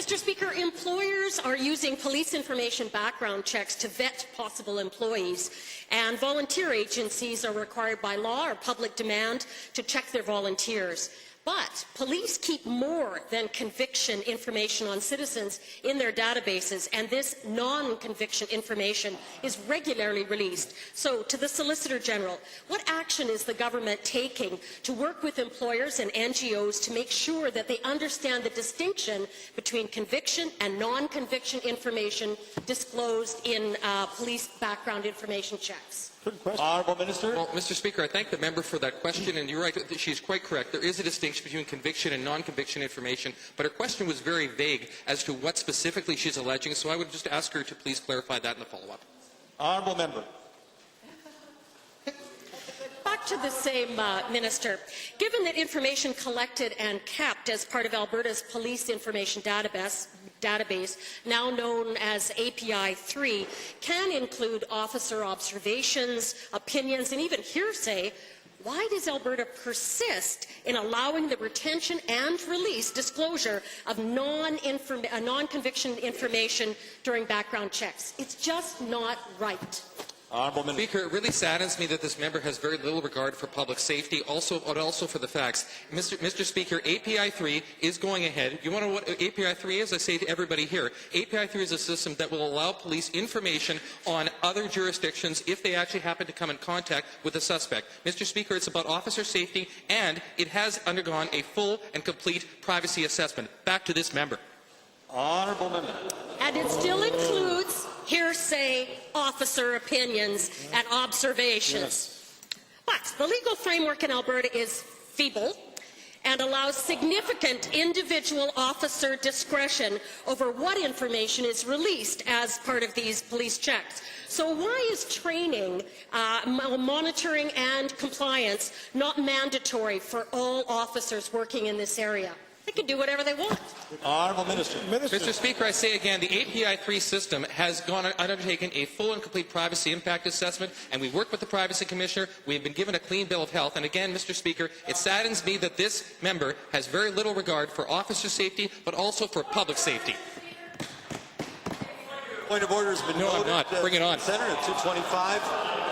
Mr. Speaker, employers are using police information background checks to vet possible employees, and volunteer agencies are required by law or public demand to check their volunteers. But police keep more than conviction information on citizens in their databases, and this non-conviction information is regularly released. So, to the Solicitor General, what action is the government taking to work with employers and NGOs to make sure that they understand the distinction between conviction and non-conviction information disclosed in police background information checks? Honourable Minister. Well, Mr. Speaker, I thank the member for that question, and you're right, she's quite correct. There is a distinction between conviction and non-conviction information, but her question was very vague as to what specifically she's alleging, so I would just ask her to please clarify that in the follow-up. Honourable Member. Back to the same minister. Given that information collected and kept as part of Alberta's police information database, now known as API 3, can include officer observations, opinions, and even hearsay, why does Alberta persist in allowing the retention and release disclosure of non-conviction information during background checks? It's just not right. Speaker, it really saddens me that this member has very little regard for public safety, but also for the facts. Mr. Speaker, API 3 is going ahead. You want to know what API 3 is? I say to everybody here, API 3 is a system that will allow police information on other jurisdictions if they actually happen to come in contact with a suspect. Mr. Speaker, it's about officer safety, and it has undergone a full and complete privacy assessment. Back to this member. Honourable Member. And it still includes hearsay, officer opinions, and observations. Yes. But the legal framework in Alberta is feeble and allows significant individual officer discretion over what information is released as part of these police checks. So why is training, monitoring and compliance not mandatory for all officers working in this area? They can do whatever they want. Honourable Minister. Mr. Speaker, I say again, the API 3 system has undertaken a full and complete privacy impact assessment, and we work with the Privacy Commissioner. We have been given a clean bill of health. And again, Mr. Speaker, it saddens me that this member has very little regard for officer safety, but also for public safety. Point of order has been noted. I'm not. Bring it on. Senator at 225.